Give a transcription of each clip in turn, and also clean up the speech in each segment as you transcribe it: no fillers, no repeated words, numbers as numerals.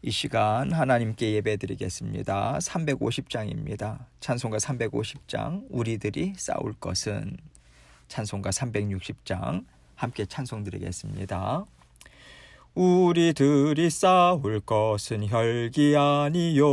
이 시간 하나님께 예배드리겠습니다. 350장입니다. 찬송가 350장 우리들이 싸울 것은, 찬송가 360장 함께 찬송드리겠습니다. 우리들이 싸울 것은 혈기 아니요,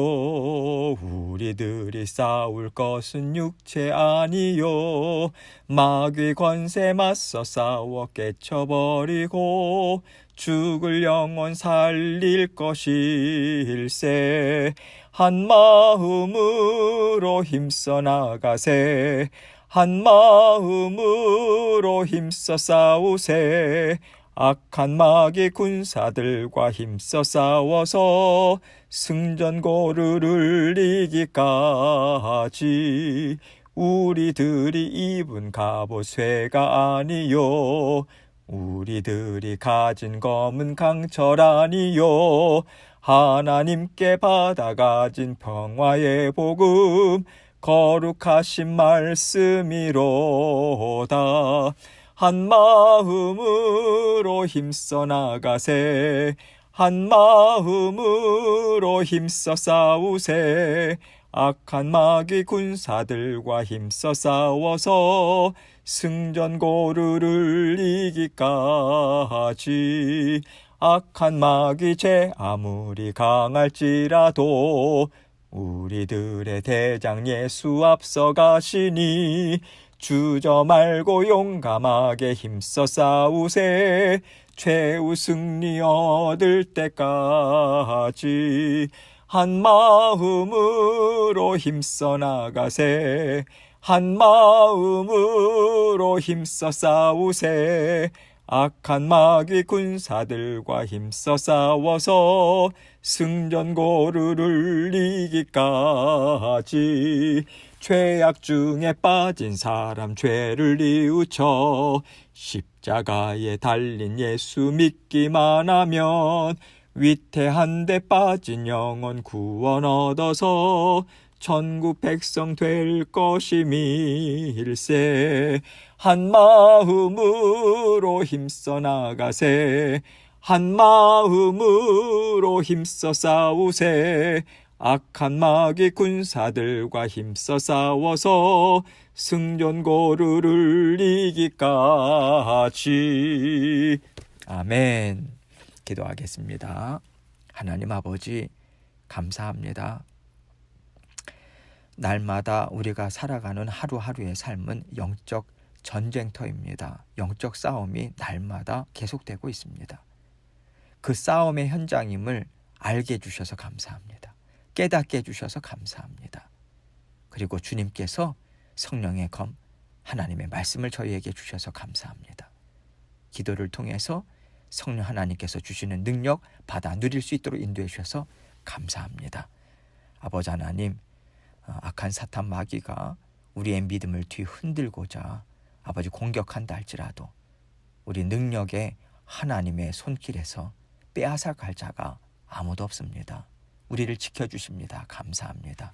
우리들이 싸울 것은 육체 아니요, 마귀 권세 맞서 싸워 깨쳐버리고 죽을 영혼 살릴 것일세. 한 마음으로 힘써 나가세, 한 마음으로 힘써 싸우세. 악한 마귀 군사들과 힘써 싸워서 승전고를 이기까지 우리들이 입은 갑옷 쇠가 아니요, 우리들이 가진 검은 강철 아니요, 하나님께 받아가진 평화의 복음 거룩하신 말씀이로다. 한 마음으로 힘써 나가세, 한 마음으로 힘써 싸우세. 악한 마귀 군사들과 힘써 싸워서 승전고를 이기까지. 악한 마귀 죄 아무리 강할지라도 우리들의 대장 예수 앞서가시니 주저 말고 용감하게 힘써 싸우세. 최후 승리 얻을 때까지 한 마음으로 힘써 나가세, 한 마음으로 힘써 싸우세. 악한 마귀 군사들과 힘써 싸워서 승전고를 이기까지. 죄악 중에 빠진 사람 죄를 뉘우쳐 십자가에 달린 예수 믿기만 하면 위태한 데 빠진 영혼 구원 얻어서 천국 백성 될 것임일세. 한 마음으로 힘써 나가세, 한 마음으로 힘써 싸우세. 악한 마귀 군사들과 힘써 싸워서 승전고를 이기까지. 아멘. 기도하겠습니다. 하나님 아버지, 감사합니다. 날마다 우리가 살아가는 하루하루의 삶은 영적 전쟁터입니다. 영적 싸움이 날마다 계속되고 있습니다. 그 싸움의 현장임을 알게 해주셔서 감사합니다. 깨닫게 해주셔서 감사합니다. 그리고 주님께서 성령의 검, 하나님의 말씀을 저희에게 주셔서 감사합니다. 기도를 통해서 성령 하나님께서 주시는 능력 받아 누릴 수 있도록 인도해 주셔서 감사합니다. 아버지 하나님, 악한 사탄 마귀가 우리의 믿음을 뒤흔들고자 아버지 공격한다 할지라도 우리 능력의 하나님의 손길에서 빼앗아갈 자가 아무도 없습니다. 우리를 지켜주십니다. 감사합니다.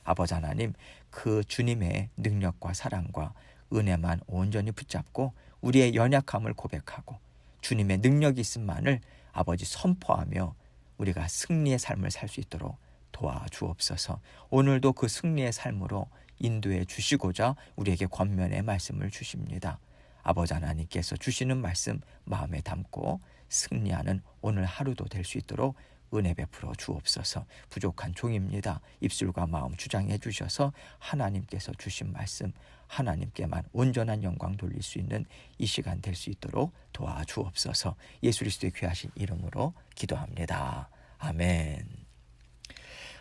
아버지 하나님, 그 주님의 능력과 사랑과 은혜만 온전히 붙잡고 우리의 연약함을 고백하고 주님의 능력이 있음만을 아버지 선포하며 우리가 승리의 삶을 살 수 있도록 도와주옵소서. 오늘도 그 승리의 삶으로 인도해 주시고자 우리에게 권면의 말씀을 주십니다. 아버지 하나님께서 주시는 말씀 마음에 담고 승리하는 오늘 하루도 될 수 있도록 은혜 베풀어 주옵소서. 부족한 종입니다. 입술과 마음 주장해 주셔서 하나님께서 주신 말씀 하나님께만 온전한 영광 돌릴 수 있는 이 시간 될 수 있도록 도와주옵소서. 예수 그리스도의 귀하신 이름으로 기도합니다. 아멘.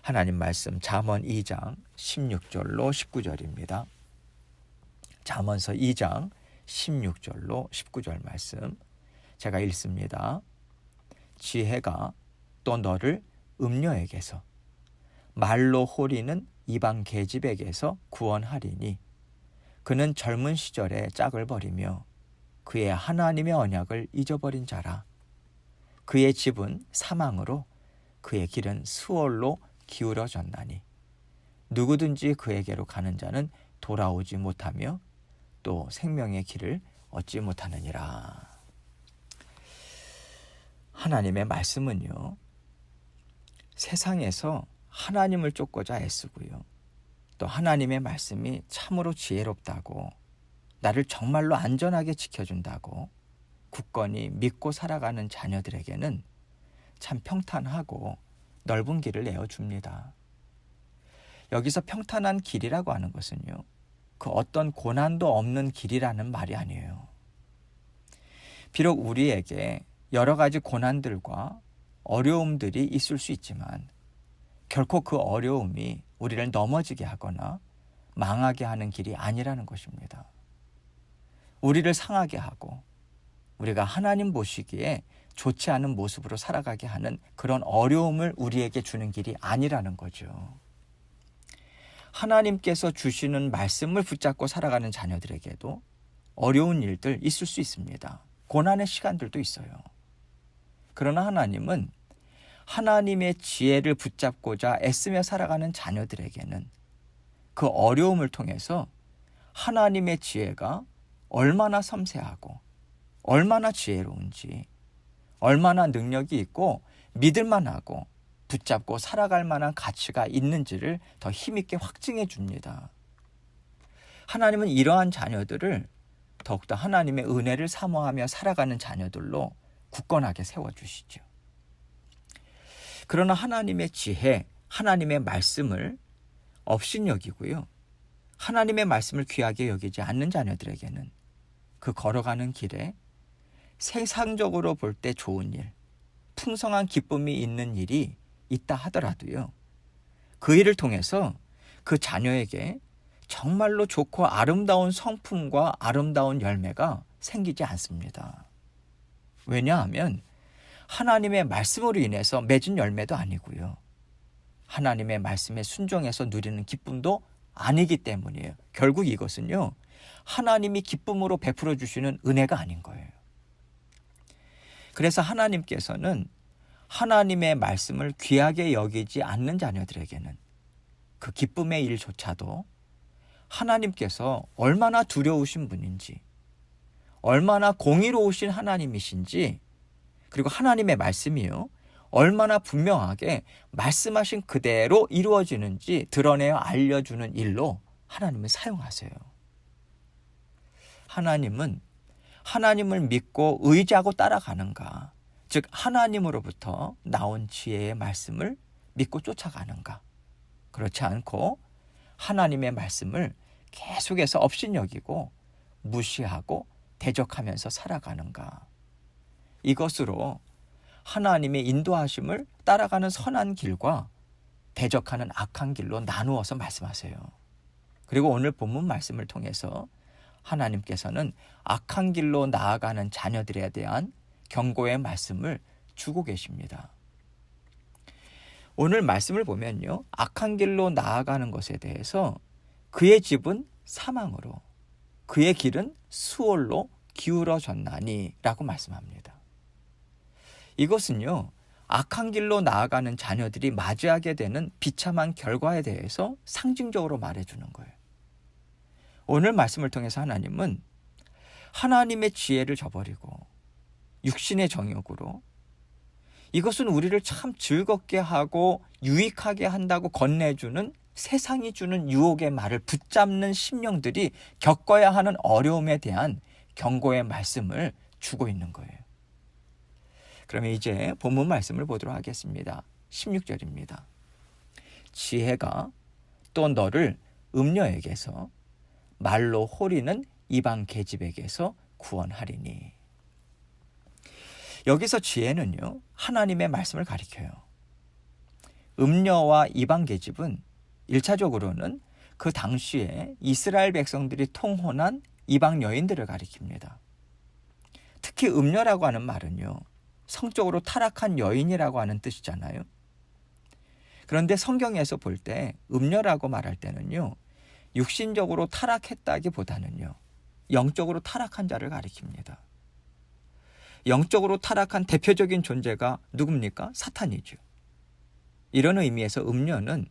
하나님 말씀 잠언 2장 16절로 19절입니다. 잠언서 2장 16절로 19절 말씀 제가 읽습니다. 지혜가 또 너를 음녀에게서, 말로 호리는 이방 계집에게서 구원하리니 그는 젊은 시절에 짝을 버리며 그의 하나님의 언약을 잊어버린 자라. 그의 집은 사망으로 그의 길은 수월로 기울어졌나니 누구든지 그에게로 가는 자는 돌아오지 못하며 또 생명의 길을 얻지 못하느니라. 하나님의 말씀은요, 세상에서 하나님을 쫓고자 애쓰고요. 또 하나님의 말씀이 참으로 지혜롭다고, 나를 정말로 안전하게 지켜준다고 굳건히 믿고 살아가는 자녀들에게는 참 평탄하고 넓은 길을 내어줍니다. 여기서 평탄한 길이라고 하는 것은요, 그 어떤 고난도 없는 길이라는 말이 아니에요. 비록 우리에게 여러 가지 고난들과 어려움들이 있을 수 있지만 결코 그 어려움이 우리를 넘어지게 하거나 망하게 하는 길이 아니라는 것입니다. 우리를 상하게 하고 우리가 하나님 보시기에 좋지 않은 모습으로 살아가게 하는 그런 어려움을 우리에게 주는 길이 아니라는 거죠. 하나님께서 주시는 말씀을 붙잡고 살아가는 자녀들에게도 어려운 일들 있을 수 있습니다. 고난의 시간들도 있어요. 그러나 하나님은 하나님의 지혜를 붙잡고자 애쓰며 살아가는 자녀들에게는 그 어려움을 통해서 하나님의 지혜가 얼마나 섬세하고 얼마나 지혜로운지, 얼마나 능력이 있고 믿을만하고 붙잡고 살아갈 만한 가치가 있는지를 더 힘있게 확증해 줍니다. 하나님은 이러한 자녀들을 더욱더 하나님의 은혜를 사모하며 살아가는 자녀들로 굳건하게 세워주시죠. 그러나 하나님의 지혜, 하나님의 말씀을 업신여기고요, 하나님의 말씀을 귀하게 여기지 않는 자녀들에게는 그 걸어가는 길에 세상적으로 볼 때 좋은 일, 풍성한 기쁨이 있는 일이 있다 하더라도요, 그 일을 통해서 그 자녀에게 정말로 좋고 아름다운 성품과 아름다운 열매가 생기지 않습니다. 왜냐하면 하나님의 말씀으로 인해서 맺은 열매도 아니고요, 하나님의 말씀에 순종해서 누리는 기쁨도 아니기 때문이에요. 결국 이것은요, 하나님이 기쁨으로 베풀어 주시는 은혜가 아닌 거예요. 그래서 하나님께서는 하나님의 말씀을 귀하게 여기지 않는 자녀들에게는 그 기쁨의 일조차도 하나님께서 얼마나 두려우신 분인지, 얼마나 공의로우신 하나님이신지, 그리고 하나님의 말씀이요, 얼마나 분명하게 말씀하신 그대로 이루어지는지 드러내어 알려주는 일로 하나님을 사용하세요. 하나님은 하나님을 믿고 의지하고 따라가는가, 즉 하나님으로부터 나온 지혜의 말씀을 믿고 쫓아가는가, 그렇지 않고 하나님의 말씀을 계속해서 업신여기고 무시하고 대적하면서 살아가는가, 이것으로 하나님의 인도하심을 따라가는 선한 길과 대적하는 악한 길로 나누어서 말씀하세요. 그리고 오늘 본문 말씀을 통해서 하나님께서는 악한 길로 나아가는 자녀들에 대한 경고의 말씀을 주고 계십니다. 오늘 말씀을 보면요, 악한 길로 나아가는 것에 대해서 그의 집은 사망으로, 그의 길은 수월로 기울어졌나니 라고 말씀합니다. 이것은요, 악한 길로 나아가는 자녀들이 맞이하게 되는 비참한 결과에 대해서 상징적으로 말해주는 거예요. 오늘 말씀을 통해서 하나님은 하나님의 지혜를 저버리고 육신의 정욕으로, 이것은 우리를 참 즐겁게 하고 유익하게 한다고 건네주는 세상이 주는 유혹의 말을 붙잡는 심령들이 겪어야 하는 어려움에 대한 경고의 말씀을 주고 있는 거예요. 그러면 이제 본문 말씀을 보도록 하겠습니다. 16절입니다. 지혜가 또 너를 음녀에게서, 말로 호리는 이방 계집에게서 구원하리니. 여기서 지혜는요, 하나님의 말씀을 가리켜요. 음녀와 이방 계집은 1차적으로는 그 당시에 이스라엘 백성들이 통혼한 이방 여인들을 가리킵니다. 특히 음녀라고 하는 말은요, 성적으로 타락한 여인이라고 하는 뜻이잖아요. 그런데 성경에서 볼 때 음녀라고 말할 때는요, 육신적으로 타락했다기보다는요, 영적으로 타락한 자를 가리킵니다. 영적으로 타락한 대표적인 존재가 누굽니까? 사탄이죠. 이런 의미에서 음녀는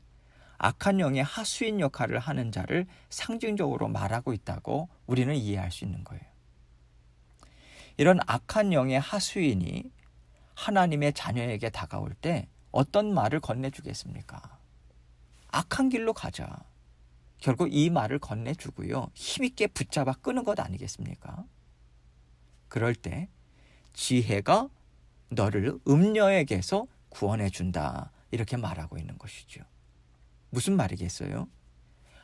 악한 영의 하수인 역할을 하는 자를 상징적으로 말하고 있다고 우리는 이해할 수 있는 거예요. 이런 악한 영의 하수인이 하나님의 자녀에게 다가올 때 어떤 말을 건네주겠습니까? 악한 길로 가자. 결국 이 말을 건네주고요. 힘있게 붙잡아 끄는 것 아니겠습니까? 그럴 때 지혜가 너를 음녀에게서 구원해준다. 이렇게 말하고 있는 것이죠. 무슨 말이겠어요?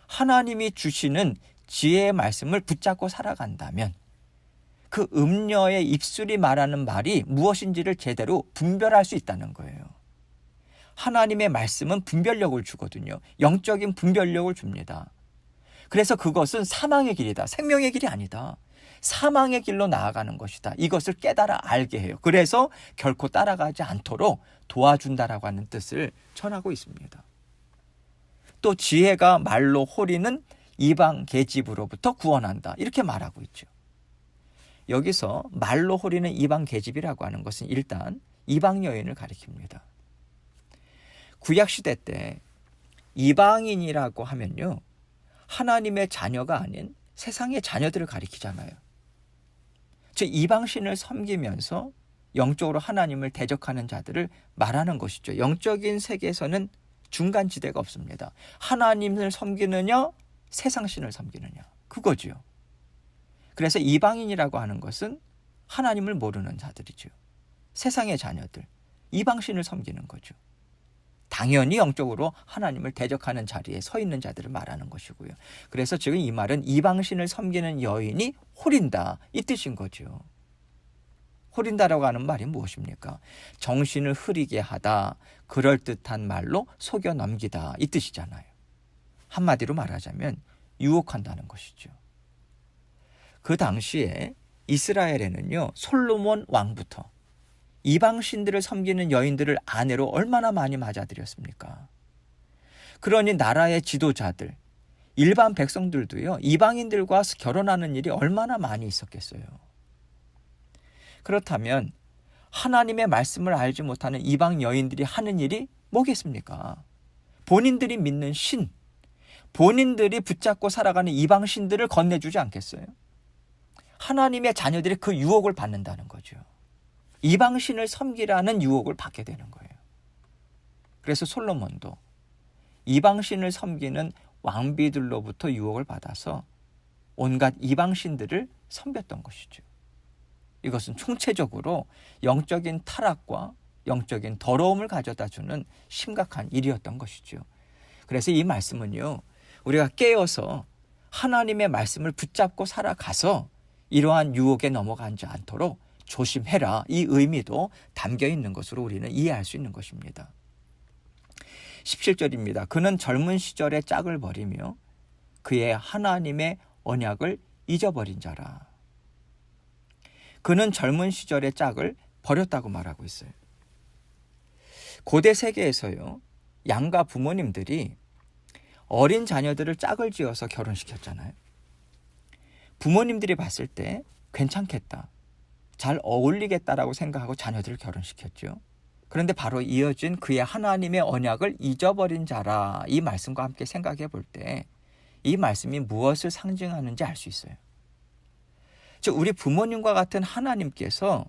하나님이 주시는 지혜의 말씀을 붙잡고 살아간다면 그 음녀의 입술이 말하는 말이 무엇인지를 제대로 분별할 수 있다는 거예요. 하나님의 말씀은 분별력을 주거든요. 영적인 분별력을 줍니다. 그래서 그것은 사망의 길이다. 생명의 길이 아니다. 사망의 길로 나아가는 것이다. 이것을 깨달아 알게 해요. 그래서 결코 따라가지 않도록 도와준다라고 하는 뜻을 전하고 있습니다. 또 지혜가 말로 호리는 이방 계집으로부터 구원한다. 이렇게 말하고 있죠. 여기서 말로 호리는 이방 계집이라고 하는 것은 일단 이방 여인을 가리킵니다. 구약시대 때 이방인이라고 하면요, 하나님의 자녀가 아닌 세상의 자녀들을 가리키잖아요. 즉 이방신을 섬기면서 영적으로 하나님을 대적하는 자들을 말하는 것이죠. 영적인 세계에서는 중간지대가 없습니다. 하나님을 섬기느냐 세상신을 섬기느냐 그거죠. 그래서 이방인이라고 하는 것은 하나님을 모르는 자들이죠. 세상의 자녀들, 이방신을 섬기는 거죠. 당연히 영적으로 하나님을 대적하는 자리에 서 있는 자들을 말하는 것이고요. 그래서 지금 이 말은 이방신을 섬기는 여인이 호린다 이 뜻인 거죠. 호린다라고 하는 말이 무엇입니까? 정신을 흐리게 하다, 그럴듯한 말로 속여 넘기다 이 뜻이잖아요. 한마디로 말하자면 유혹한다는 것이죠. 그 당시에 이스라엘에는요, 솔로몬 왕부터 이방신들을 섬기는 여인들을 아내로 얼마나 많이 맞아들였습니까? 그러니 나라의 지도자들, 일반 백성들도요, 이방인들과 결혼하는 일이 얼마나 많이 있었겠어요. 그렇다면 하나님의 말씀을 알지 못하는 이방 여인들이 하는 일이 뭐겠습니까? 본인들이 믿는 신, 본인들이 붙잡고 살아가는 이방 신들을 건네주지 않겠어요? 하나님의 자녀들이 그 유혹을 받는다는 거죠. 이방 신을 섬기라는 유혹을 받게 되는 거예요. 그래서 솔로몬도 이방 신을 섬기는 왕비들로부터 유혹을 받아서 온갖 이방 신들을 섬겼던 것이죠. 이것은 총체적으로 영적인 타락과 영적인 더러움을 가져다 주는 심각한 일이었던 것이죠. 그래서 이 말씀은요, 우리가 깨어서 하나님의 말씀을 붙잡고 살아가서 이러한 유혹에 넘어가지 않도록 조심해라, 이 의미도 담겨 있는 것으로 우리는 이해할 수 있는 것입니다. 17절입니다. 그는 젊은 시절의 짝을 버리며 그의 하나님의 언약을 잊어버린 자라. 그는 젊은 시절의 짝을 버렸다고 말하고 있어요. 고대 세계에서요, 양가 부모님들이 어린 자녀들을 짝을 지어서 결혼시켰잖아요. 부모님들이 봤을 때 괜찮겠다, 잘 어울리겠다라고 생각하고 자녀들을 결혼시켰죠. 그런데 바로 이어진 그의 하나님의 언약을 잊어버린 자라, 이 말씀과 함께 생각해 볼 때 이 말씀이 무엇을 상징하는지 알 수 있어요. 즉 우리 부모님과 같은 하나님께서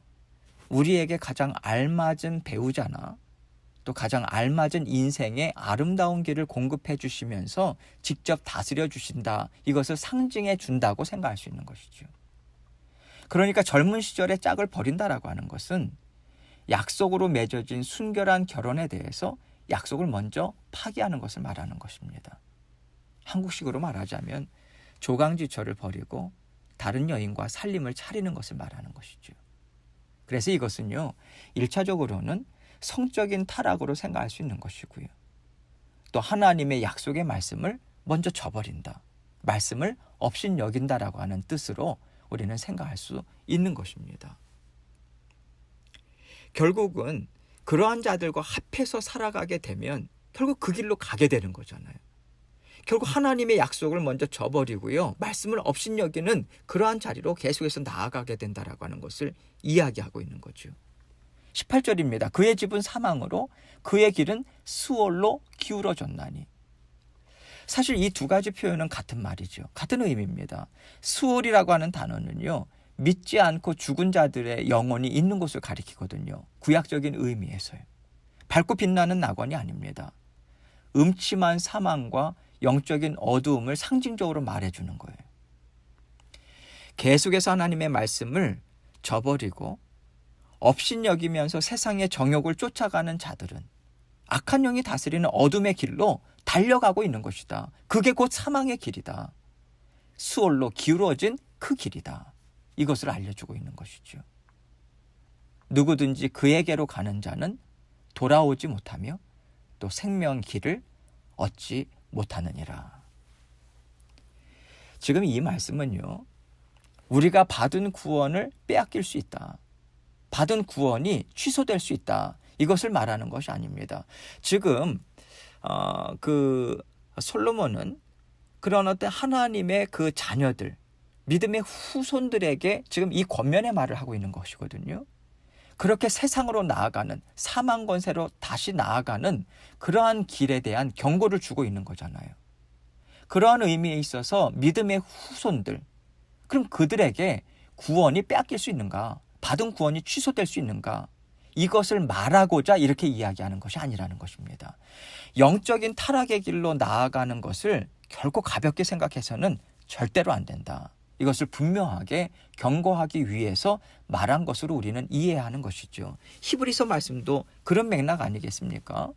우리에게 가장 알맞은 배우자나 또 가장 알맞은 인생의 아름다운 길을 공급해 주시면서 직접 다스려 주신다, 이것을 상징해 준다고 생각할 수 있는 것이죠. 그러니까 젊은 시절에 짝을 버린다라고 하는 것은 약속으로 맺어진 순결한 결혼에 대해서 약속을 먼저 파기하는 것을 말하는 것입니다. 한국식으로 말하자면 조강지처를 버리고 다른 여인과 살림을 차리는 것을 말하는 것이죠. 그래서 이것은요, 1차적으로는 성적인 타락으로 생각할 수 있는 것이고요. 또 하나님의 약속의 말씀을 먼저 저버린다, 말씀을 업신여긴다라고 하는 뜻으로 우리는 생각할 수 있는 것입니다. 결국은 그러한 자들과 합해서 살아가게 되면 결국 그 길로 가게 되는 거잖아요. 결국 하나님의 약속을 먼저 저버리고요, 말씀을 업신여기는 그러한 자리로 계속해서 나아가게 된다라고 하는 것을 이야기하고 있는 거죠. 18절입니다. 그의 집은 사망으로 그의 길은 수월로 기울어졌나니. 사실 이 두 가지 표현은 같은 말이죠. 같은 의미입니다. 수월이라고 하는 단어는요, 믿지 않고 죽은 자들의 영혼이 있는 곳을 가리키거든요. 구약적인 의미에서요. 밝고 빛나는 낙원이 아닙니다. 음침한 사망과 영적인 어두움을 상징적으로 말해주는 거예요. 계속해서 하나님의 말씀을 저버리고 업신여기면서 세상의 정욕을 쫓아가는 자들은 악한 영이 다스리는 어둠의 길로 달려가고 있는 것이다. 그게 곧 사망의 길이다. 수월로 기울어진 그 길이다. 이것을 알려주고 있는 것이죠. 누구든지 그에게로 가는 자는 돌아오지 못하며 또 생명 길을 얻지 못하느니라. 지금 이 말씀은요, 우리가 받은 구원을 빼앗길 수 있다. 받은 구원이 취소될 수 있다. 이것을 말하는 것이 아닙니다. 지금 솔로몬은 그런 어떤 하나님의 그 자녀들, 믿음의 후손들에게 지금 이 권면의 말을 하고 있는 것이거든요. 그렇게 세상으로 나아가는, 사망 권세로 다시 나아가는 그러한 길에 대한 경고를 주고 있는 거잖아요. 그러한 의미에 있어서 믿음의 후손들, 그럼 그들에게 구원이 빼앗길 수 있는가? 받은 구원이 취소될 수 있는가? 이것을 말하고자 이렇게 이야기하는 것이 아니라는 것입니다. 영적인 타락의 길로 나아가는 것을 결코 가볍게 생각해서는 절대로 안 된다. 이것을 분명하게 경고하기 위해서 말한 것으로 우리는 이해하는 것이죠. 히브리서 말씀도 그런 맥락 아니겠습니까?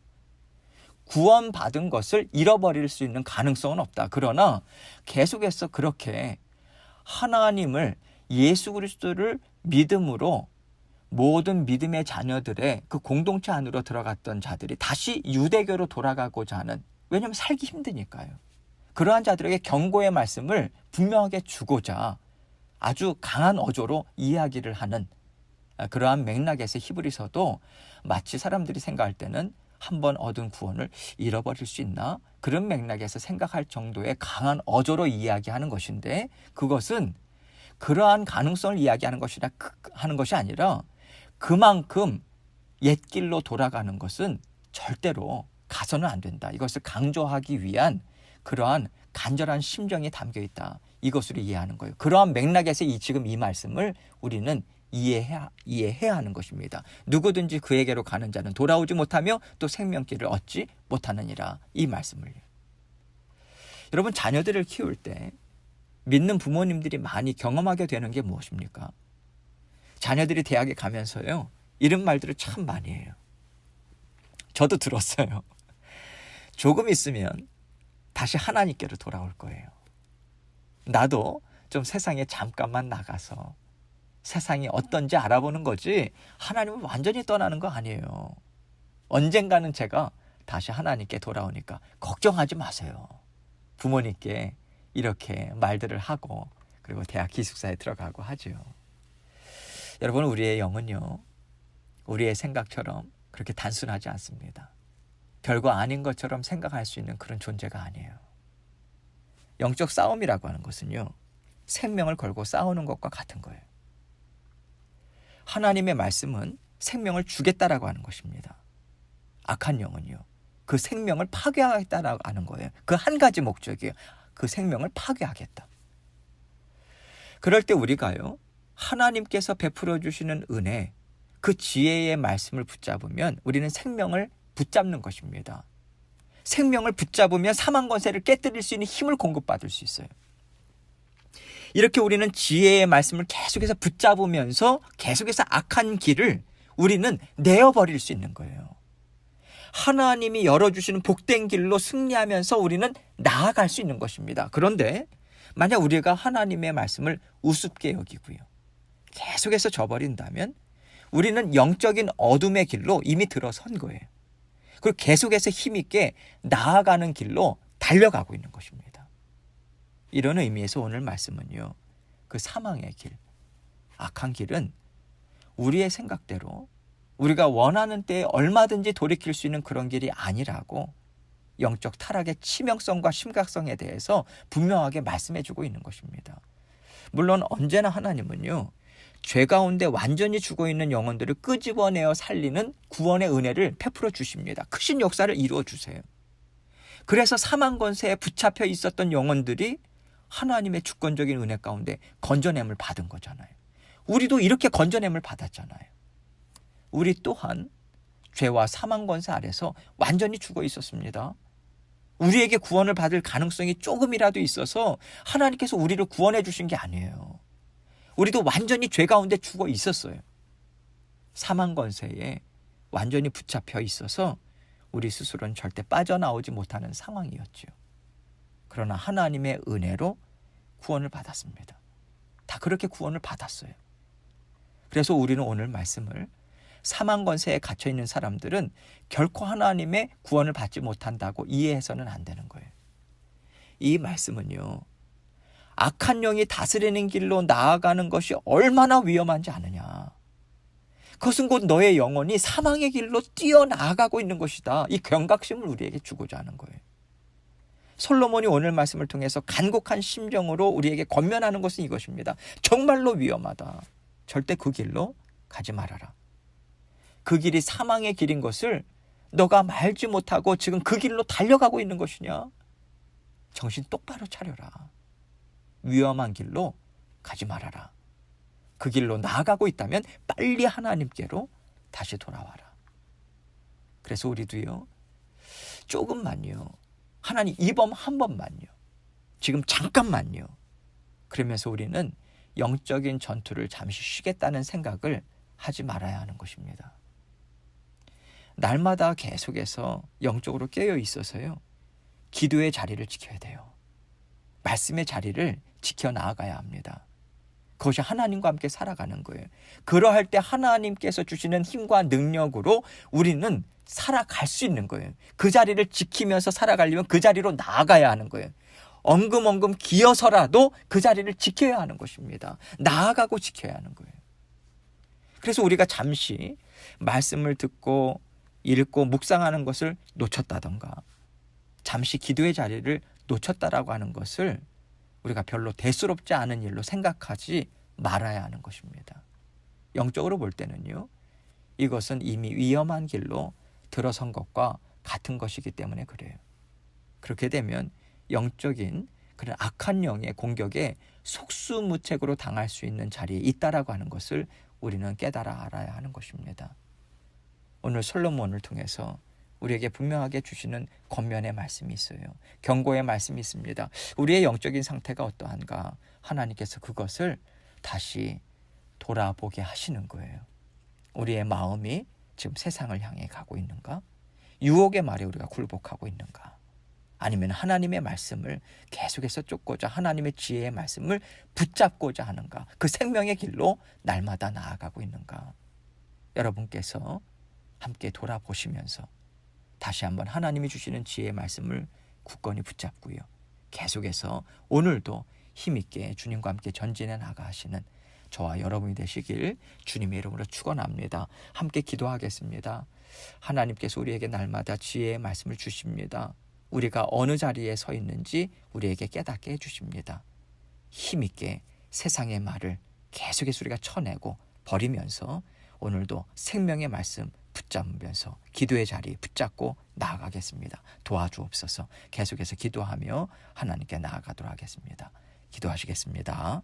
구원받은 것을 잃어버릴 수 있는 가능성은 없다. 그러나 계속해서 그렇게 하나님을, 예수 그리스도를 믿음으로 모든 믿음의 자녀들의 그 공동체 안으로 들어갔던 자들이 다시 유대교로 돌아가고자 하는, 왜냐하면 살기 힘드니까요. 그러한 자들에게 경고의 말씀을 분명하게 주고자 아주 강한 어조로 이야기를 하는 그러한 맥락에서 히브리서도 마치 사람들이 생각할 때는 한번 얻은 구원을 잃어버릴 수 있나? 그런 맥락에서 생각할 정도의 강한 어조로 이야기하는 것인데, 그것은 그러한 가능성을 이야기하는 하는 것이 아니라 그만큼 옛길로 돌아가는 것은 절대로 가서는 안 된다. 이것을 강조하기 위한 그러한 간절한 심정이 담겨 있다. 이것으로 이해하는 거예요. 그러한 맥락에서 지금 이 말씀을 우리는 이해해야 하는 것입니다. 누구든지 그에게로 가는 자는 돌아오지 못하며 또 생명길을 얻지 못하느니라. 이 말씀을. 여러분, 자녀들을 키울 때 믿는 부모님들이 많이 경험하게 되는 게 무엇입니까? 자녀들이 대학에 가면서요, 이런 말들을 참 많이 해요. 저도 들었어요. 조금 있으면 다시 하나님께로 돌아올 거예요. 나도 좀 세상에 잠깐만 나가서 세상이 어떤지 알아보는 거지, 하나님은 완전히 떠나는 거 아니에요. 언젠가는 제가 다시 하나님께 돌아오니까 걱정하지 마세요. 부모님께 이렇게 말들을 하고, 그리고 대학 기숙사에 들어가고 하죠. 여러분, 우리의 영은요, 우리의 생각처럼 그렇게 단순하지 않습니다. 별거 아닌 것처럼 생각할 수 있는 그런 존재가 아니에요. 영적 싸움이라고 하는 것은요, 생명을 걸고 싸우는 것과 같은 거예요. 하나님의 말씀은 생명을 주겠다라고 하는 것입니다. 악한 영은요, 그 생명을 파괴하겠다라고 하는 거예요. 그 한 가지 목적이에요. 그 생명을 파괴하겠다. 그럴 때 우리가요, 하나님께서 베풀어 주시는 은혜, 그 지혜의 말씀을 붙잡으면 우리는 생명을 붙잡는 것입니다. 생명을 붙잡으면 사망 권세를 깨뜨릴 수 있는 힘을 공급받을 수 있어요. 이렇게 우리는 지혜의 말씀을 계속해서 붙잡으면서 계속해서 악한 길을 우리는 내어버릴 수 있는 거예요. 하나님이 열어주시는 복된 길로 승리하면서 우리는 나아갈 수 있는 것입니다. 그런데 만약 우리가 하나님의 말씀을 우습게 여기고요, 계속해서 저버린다면 우리는 영적인 어둠의 길로 이미 들어선 거예요. 그리고 계속해서 힘있게 나아가는 길로 달려가고 있는 것입니다. 이런 의미에서 오늘 말씀은요, 그 사망의 길, 악한 길은 우리의 생각대로 우리가 원하는 때에 얼마든지 돌이킬 수 있는 그런 길이 아니라고 영적 타락의 치명성과 심각성에 대해서 분명하게 말씀해주고 있는 것입니다. 물론 언제나 하나님은요, 죄 가운데 완전히 죽어있는 영혼들을 끄집어내어 살리는 구원의 은혜를 베풀어 주십니다. 크신 역사를 이루어 주세요. 그래서 사망 권세에 붙잡혀 있었던 영혼들이 하나님의 주권적인 은혜 가운데 건져냄을 받은 거잖아요. 우리도 이렇게 건져냄을 받았잖아요. 우리 또한 죄와 사망 권세 아래서 완전히 죽어 있었습니다. 우리에게 구원을 받을 가능성이 조금이라도 있어서 하나님께서 우리를 구원해 주신 게 아니에요. 우리도 완전히 죄 가운데 죽어 있었어요. 사망 권세에 완전히 붙잡혀 있어서 우리 스스로는 절대 빠져나오지 못하는 상황이었죠. 그러나 하나님의 은혜로 구원을 받았습니다. 다 그렇게 구원을 받았어요. 그래서 우리는 오늘 말씀을 사망 권세에 갇혀 있는 사람들은 결코 하나님의 구원을 받지 못한다고 이해해서는 안 되는 거예요. 이 말씀은요, 악한 영이 다스리는 길로 나아가는 것이 얼마나 위험한지 아느냐. 그것은 곧 너의 영혼이 사망의 길로 뛰어나가고 있는 것이다. 이 경각심을 우리에게 주고자 하는 거예요. 솔로몬이 오늘 말씀을 통해서 간곡한 심정으로 우리에게 권면하는 것은 이것입니다. 정말로 위험하다. 절대 그 길로 가지 말아라. 그 길이 사망의 길인 것을 너가 말지 못하고 지금 그 길로 달려가고 있는 것이냐? 정신 똑바로 차려라. 위험한 길로 가지 말아라. 그 길로 나아가고 있다면 빨리 하나님께로 다시 돌아와라. 그래서 우리도요, 조금만요, 하나님 이번 한 번만요, 지금 잠깐만요, 그러면서 우리는 영적인 전투를 잠시 쉬겠다는 생각을 하지 말아야 하는 것입니다. 날마다 계속해서 영적으로 깨어 있어서요, 기도의 자리를 지켜야 돼요. 말씀의 자리를 지켜 나아가야 합니다. 그것이 하나님과 함께 살아가는 거예요. 그러할 때 하나님께서 주시는 힘과 능력으로 우리는 살아갈 수 있는 거예요. 그 자리를 지키면서 살아가려면 그 자리로 나아가야 하는 거예요. 엉금엉금 기어서라도 그 자리를 지켜야 하는 것입니다. 나아가고 지켜야 하는 거예요. 그래서 우리가 잠시 말씀을 듣고 읽고 묵상하는 것을 놓쳤다던가, 잠시 기도의 자리를 놓쳤다라고 하는 것을 우리가 별로 대수롭지 않은 일로 생각하지 말아야 하는 것입니다. 영적으로 볼 때는요, 이것은 이미 위험한 길로 들어선 것과 같은 것이기 때문에 그래요. 그렇게 되면 영적인 그런 악한 영의 공격에 속수무책으로 당할 수 있는 자리에 있다라고 하는 것을 우리는 깨달아 알아야 하는 것입니다. 오늘 솔로몬을 통해서 우리에게 분명하게 주시는 권면의 말씀이 있어요. 경고의 말씀이 있습니다. 우리의 영적인 상태가 어떠한가, 하나님께서 그것을 다시 돌아보게 하시는 거예요. 우리의 마음이 지금 세상을 향해 가고 있는가? 유혹의 말에 우리가 굴복하고 있는가? 아니면 하나님의 말씀을 계속해서 쫓고자 하나님의 지혜의 말씀을 붙잡고자 하는가? 그 생명의 길로 날마다 나아가고 있는가? 여러분께서 함께 돌아보시면서 다시 한번 하나님이 주시는 지혜의 말씀을 굳건히 붙잡고요, 계속해서 오늘도 힘있게 주님과 함께 전진해 나가시는 저와 여러분이 되시길 주님의 이름으로 축원합니다. 함께 기도하겠습니다. 하나님께서 우리에게 날마다 지혜의 말씀을 주십니다. 우리가 어느 자리에 서 있는지 우리에게 깨닫게 해주십니다. 힘있게 세상의 말을 계속해서 우리가 쳐내고 버리면서 오늘도 생명의 말씀 붙잡으면서 기도의 자리 붙잡고 나아가겠습니다. 도와주옵소서. 계속해서 기도하며 하나님께 나아가도록 하겠습니다. 기도하시겠습니다.